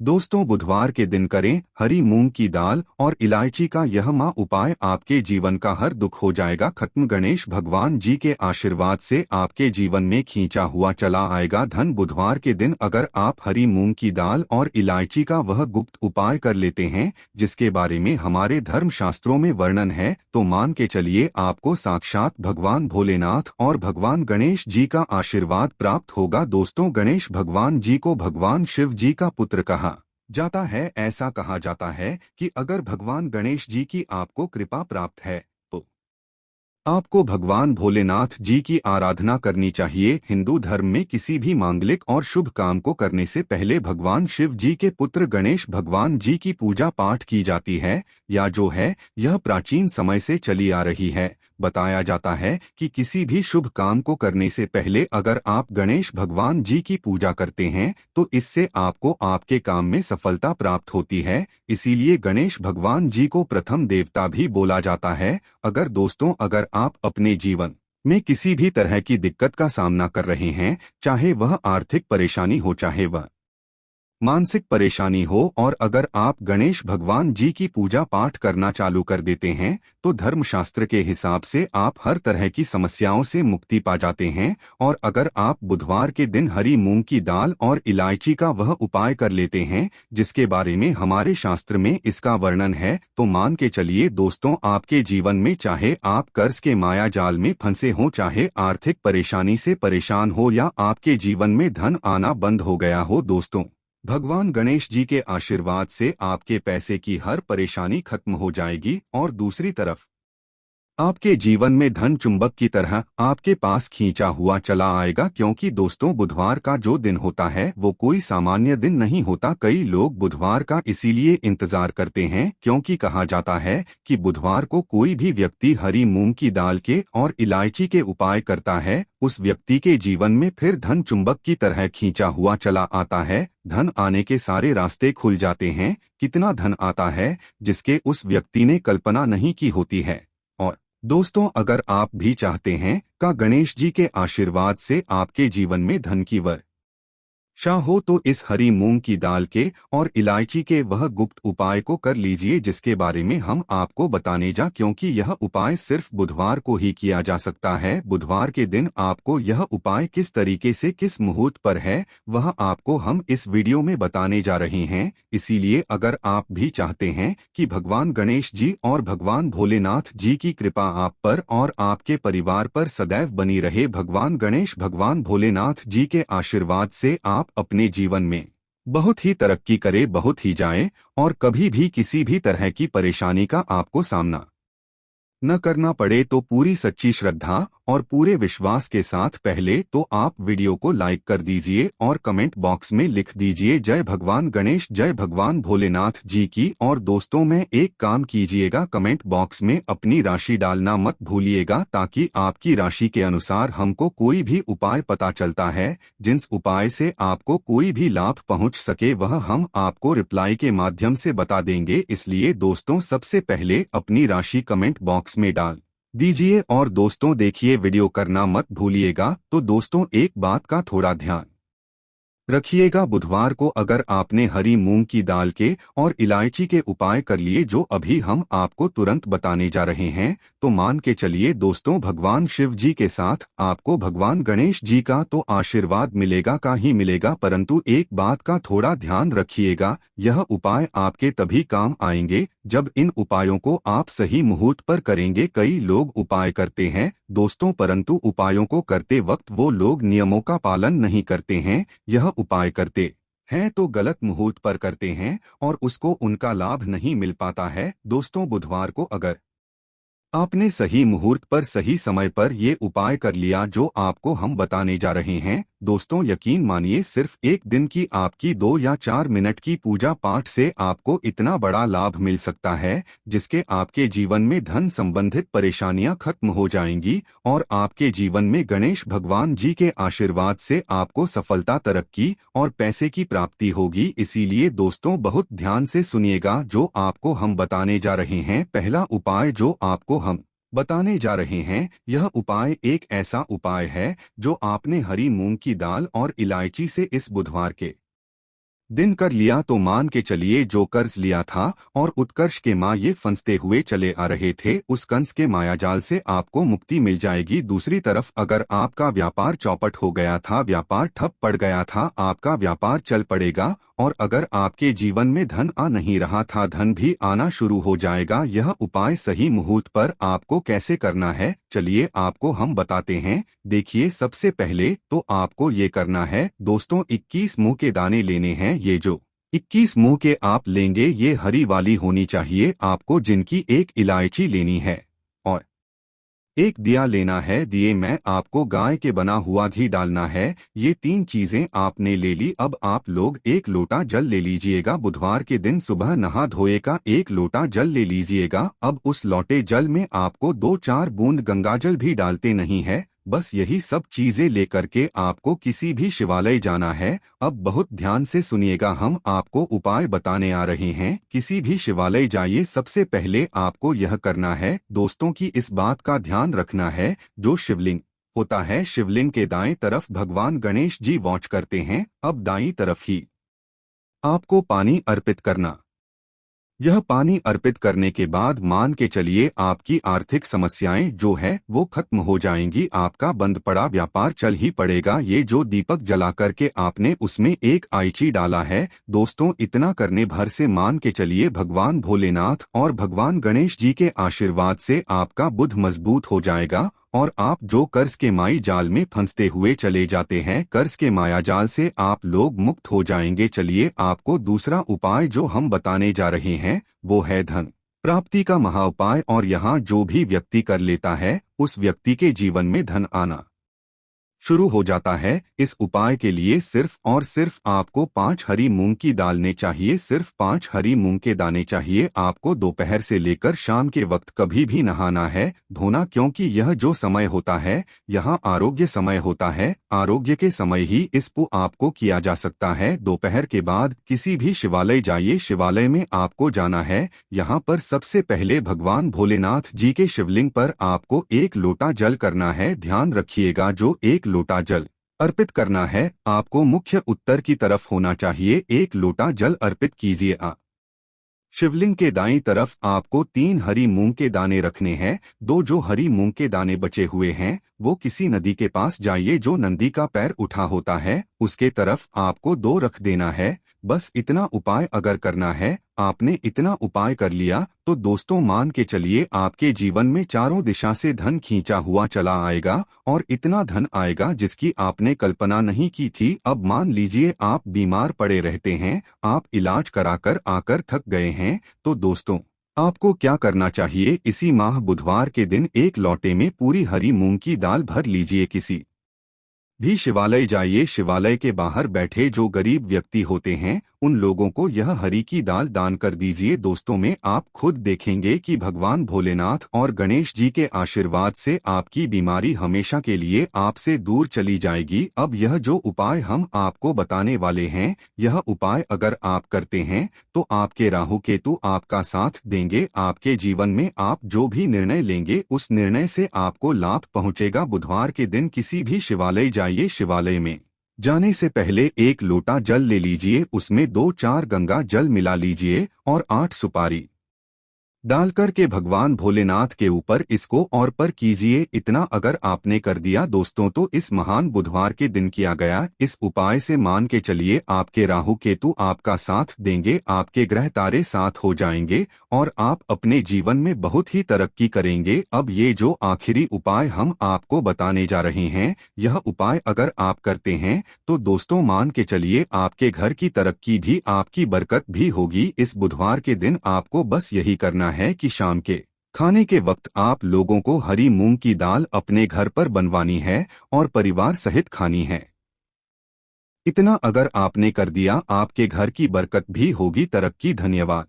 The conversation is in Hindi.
दोस्तों, बुधवार के दिन करें हरी मूंग की दाल और इलायची का यह उपाय। आपके जीवन का हर दुख हो जाएगा खत्म। गणेश भगवान जी के आशीर्वाद से आपके जीवन में खींचा हुआ चला आएगा धन। बुधवार के दिन अगर आप हरी मूंग की दाल और इलायची का वह गुप्त उपाय कर लेते हैं जिसके बारे में हमारे धर्म शास्त्रों में वर्णन है, तो मान के चलिए आपको साक्षात भगवान भोलेनाथ और भगवान गणेश जी का आशीर्वाद प्राप्त होगा। दोस्तों, गणेश भगवान जी को भगवान शिव जी का पुत्र कहा जाता है। ऐसा कहा जाता है कि अगर भगवान गणेश जी की आपको कृपा प्राप्त है तो आपको भगवान भोलेनाथ जी की आराधना करनी चाहिए। हिंदू धर्म में किसी भी मांगलिक और शुभ काम को करने से पहले भगवान शिव जी के पुत्र गणेश भगवान जी की पूजा पाठ की जाती है, या जो है यह प्राचीन समय से चली आ रही है। बताया जाता है कि किसी भी शुभ काम को करने से पहले अगर आप गणेश भगवान जी की पूजा करते हैं तो इससे आपको आपके काम में सफलता प्राप्त होती है। इसीलिए गणेश भगवान जी को प्रथम देवता भी बोला जाता है। अगर आप अपने जीवन में किसी भी तरह की दिक्कत का सामना कर रहे हैं, चाहे वह आर्थिक परेशानी हो चाहे वह मानसिक परेशानी हो, और अगर आप गणेश भगवान जी की पूजा पाठ करना चालू कर देते हैं तो धर्मशास्त्र के हिसाब से आप हर तरह की समस्याओं से मुक्ति पा जाते हैं। और अगर आप बुधवार के दिन हरी मूंग की दाल और इलायची का वह उपाय कर लेते हैं जिसके बारे में हमारे शास्त्र में इसका वर्णन है, तो मान के चलिए दोस्तों, आपके जीवन में चाहे आप कर्ज के माया जाल में फंसे हों, चाहे आर्थिक परेशानी से परेशान हो, या आपके जीवन में धन आना बंद हो गया हो, दोस्तों भगवान गणेश जी के आशीर्वाद से आपके पैसे की हर परेशानी खत्म हो जाएगी। और दूसरी तरफ आपके जीवन में धन चुंबक की तरह आपके पास खींचा हुआ चला आएगा। क्योंकि दोस्तों, बुधवार का जो दिन होता है वो कोई सामान्य दिन नहीं होता। कई लोग बुधवार का इसीलिए इंतजार करते हैं क्योंकि कहा जाता है कि बुधवार को कोई भी व्यक्ति हरी मूंग की दाल के और इलायची के उपाय करता है, उस व्यक्ति के जीवन में फिर धन चुंबक की तरह खींचा हुआ चला आता है। धन आने के सारे रास्ते खुल जाते हैं। कितना धन आता है जिसके उस व्यक्ति ने कल्पना नहीं की होती है। और दोस्तों, अगर आप भी चाहते हैं का गणेश जी के आशीर्वाद से आपके जीवन में धन की शाह हो, तो इस हरी मूंग की दाल के और इलायची के वह गुप्त उपाय को कर लीजिए जिसके बारे में हम आपको बताने जा, क्योंकि यह उपाय सिर्फ बुधवार को ही किया जा सकता है। बुधवार के दिन आपको यह उपाय किस तरीके से किस मुहूर्त पर है वह आपको हम इस वीडियो में बताने जा रहे हैं। इसीलिए अगर आप भी चाहते हैं कि भगवान गणेश जी और भगवान भोलेनाथ जी की कृपा आप पर और आपके परिवार पर सदैव बनी रहे, भगवान गणेश भगवान भोलेनाथ जी के आशीर्वाद से आप अपने जीवन में बहुत ही तरक्की करे, बहुत ही जाए, और कभी भी किसी भी तरह की परेशानी का आपको सामना न करना पड़े, तो पूरी सच्ची श्रद्धा और पूरे विश्वास के साथ पहले तो आप वीडियो को लाइक कर दीजिए और कमेंट बॉक्स में लिख दीजिए जय भगवान गणेश, जय भगवान भोलेनाथ जी की। और दोस्तों, में एक काम कीजिएगा, कमेंट बॉक्स में अपनी राशि डालना मत भूलिएगा, ताकि आपकी राशि के अनुसार हमको कोई भी उपाय पता चलता है जिस उपाय से आपको कोई भी लाभ पहुंच सके वह हम आपको रिप्लाई के माध्यम से बता देंगे। इसलिए दोस्तों, सबसे पहले अपनी राशि कमेंट बॉक्स में डाल दीजिए। और दोस्तों देखिए, वीडियो करना मत भूलिएगा। तो दोस्तों, एक बात का थोड़ा ध्यान रखिएगा, बुधवार को अगर आपने हरी मूंग की दाल के और इलायची के उपाय कर लिए जो अभी हम आपको तुरंत बताने जा रहे हैं, तो मान के चलिए दोस्तों, भगवान शिव जी के साथ आपको भगवान गणेश जी का तो आशीर्वाद मिलेगा का ही मिलेगा। परंतु एक बात का थोड़ा ध्यान रखिएगा, यह उपाय आपके तभी काम आएंगे जब इन उपायों को आप सही मुहूर्त पर करेंगे। कई लोग उपाय करते हैं दोस्तों, परंतु उपायों को करते वक्त वो लोग नियमों का पालन नहीं करते हैं। यह उपाय करते हैं तो गलत मुहूर्त पर करते हैं और उसको उनका लाभ नहीं मिल पाता है। दोस्तों, बुधवार को अगर आपने सही मुहूर्त पर सही समय पर ये उपाय कर लिया जो आपको हम बताने जा रहे हैं, दोस्तों यकीन मानिए सिर्फ एक दिन की आपकी 2 या 4 मिनट की पूजा पाठ से आपको इतना बड़ा लाभ मिल सकता है जिसके आपके जीवन में धन संबंधित परेशानियां खत्म हो जाएंगी और आपके जीवन में गणेश भगवान जी के आशीर्वाद से आपको सफलता, तरक्की और पैसे की प्राप्ति होगी। इसीलिए दोस्तों, बहुत ध्यान से सुनिएगा जो आपको हम बताने जा रहे हैं। पहला उपाय जो आपको हम बताने जा रहे हैं, यह उपाय एक ऐसा उपाय है जो आपने हरी मूंग की दाल और इलायची से इस बुधवार के दिन कर लिया तो मान के चलिए जो कर्ज लिया था और उत्कर्ष के माँ ये फंसते हुए चले आ रहे थे, उस कंस के मायाजाल से आपको मुक्ति मिल जाएगी। दूसरी तरफ अगर आपका व्यापार चौपट हो गया था, व्यापार ठप पड़ गया था, आपका व्यापार चल पड़ेगा। और अगर आपके जीवन में धन आ नहीं रहा था, धन भी आना शुरू हो जाएगा। यह उपाय सही मुहूर्त पर आपको कैसे करना है, चलिए आपको हम बताते हैं। देखिए, सबसे पहले तो आपको ये करना है दोस्तों, 21 मुंह के दाने लेने हैं। ये जो 21 मुंह के आप लेंगे ये हरी वाली होनी चाहिए आपको, जिनकी एक इलायची लेनी है और एक दिया लेना है। दिए में आपको गाय के बना हुआ घी डालना है। ये 3 चीजें आपने ले ली। अब आप लोग 1 लोटा जल ले लीजिएगा। बुधवार के दिन सुबह नहा धोए का 1 लोटा जल ले लीजिएगा। अब उस लौटे जल में आपको 2-4 बूंद गंगाजल भी डालते नहीं है। बस यही सब चीजें लेकर के आपको किसी भी शिवालय जाना है। अब बहुत ध्यान से सुनिएगा, हम आपको उपाय बताने आ रहे हैं। किसी भी शिवालय जाइए, सबसे पहले आपको यह करना है दोस्तों की इस बात का ध्यान रखना है, जो शिवलिंग होता है, शिवलिंग के दाएं तरफ भगवान गणेश जी वाच करते हैं। अब दाईं तरफ ही आपको पानी अर्पित करना। यह पानी अर्पित करने के बाद मान के चलिए आपकी आर्थिक समस्याएं जो है वो खत्म हो जाएंगी। आपका बंद पड़ा व्यापार चल ही पड़ेगा। ये जो दीपक जला करके आपने उसमें एक आइची डाला है दोस्तों, इतना करने भर से मान के चलिए भगवान भोलेनाथ और भगवान गणेश जी के आशीर्वाद से आपका बुद्ध मजबूत हो जाएगा और आप जो कर्ज के माई जाल में फंसते हुए चले जाते हैं, कर्ज के माया जाल से आप लोग मुक्त हो जाएंगे। चलिए आपको दूसरा उपाय जो हम बताने जा रहे हैं वो है धन प्राप्ति का महा उपाय। और यहाँ जो भी व्यक्ति कर लेता है उस व्यक्ति के जीवन में धन आना शुरू हो जाता है। इस उपाय के लिए सिर्फ और सिर्फ आपको 5 हरी मूंग की दालें चाहिए। सिर्फ 5 हरी मूंग के दाने चाहिए। आपको दोपहर से लेकर शाम के वक्त कभी भी नहाना है, धोना, क्योंकि यह जो समय होता है यहाँ आरोग्य समय होता है। आरोग्य के समय ही इस पू आपको किया जा सकता है। दोपहर के बाद किसी भी शिवालय जाइए, शिवालय में आपको जाना है। यहाँ पर सबसे पहले भगवान भोलेनाथ जी के शिवलिंग पर आपको 1 लोटा जल करना है। ध्यान रखिएगा, जो 1 लोटा जल अर्पित करना है आपको मुख्य उत्तर की तरफ होना चाहिए। 1 लोटा जल अर्पित कीजिए। शिवलिंग के दाईं तरफ आपको 3 हरी मूंग के दाने रखने हैं। 2 जो हरी मूंग के दाने बचे हुए हैं वो किसी नदी के पास जाइए, जो नंदी का पैर उठा होता है उसके तरफ आपको 2 रख देना है। बस इतना उपाय अगर करना है, आपने इतना उपाय कर लिया तो दोस्तों मान के चलिए आपके जीवन में चारों दिशा से धन खींचा हुआ चला आएगा और इतना धन आएगा जिसकी आपने कल्पना नहीं की थी। अब मान लीजिए आप बीमार पड़े रहते हैं, आप इलाज कराकर आकर थक गए हैं, तो दोस्तों आपको क्या करना चाहिए, इसी माह बुधवार के दिन 1 लोटे में पूरी हरी मूंग की दाल भर लीजिए। किसी भी शिवालय जाइए, शिवालय के बाहर बैठे जो गरीब व्यक्ति होते हैं उन लोगों को यह हरी की दाल दान कर दीजिए। दोस्तों में आप खुद देखेंगे कि भगवान भोलेनाथ और गणेश जी के आशीर्वाद से आपकी बीमारी हमेशा के लिए आपसे दूर चली जाएगी। अब यह जो उपाय हम आपको बताने वाले हैं, यह उपाय अगर आप करते हैं तो आपके राहु केतु आपका साथ देंगे। आपके जीवन में आप जो भी निर्णय लेंगे उस निर्णय से आपको लाभ पहुंचेगा। बुधवार के दिन किसी भी शिवालय जाइए, शिवालय में जाने से पहले 1 लोटा जल ले लीजिए, उसमें 2-4 गंगा जल मिला लीजिए और 8 सुपारी डालकर के भगवान भोलेनाथ के ऊपर इसको और पर कीजिए। इतना अगर आपने कर दिया दोस्तों तो इस महान बुधवार के दिन किया गया इस उपाय से मान के चलिए आपके राहु केतु आपका साथ देंगे, आपके ग्रह तारे साथ हो जाएंगे और आप अपने जीवन में बहुत ही तरक्की करेंगे। अब ये जो आखिरी उपाय हम आपको बताने जा रहे हैं, यह उपाय अगर आप करते हैं तो दोस्तों मान के चलिए आपके घर की तरक्की भी, आपकी बरकत भी होगी। इस बुधवार के दिन आपको बस यही करना है कि शाम के खाने के वक्त आप लोगों को हरी मूंग की दाल अपने घर पर बनवानी है और परिवार सहित खानी है। इतना अगर आपने कर दिया आपके घर की बरकत भी होगी, तरक्की। धन्यवाद।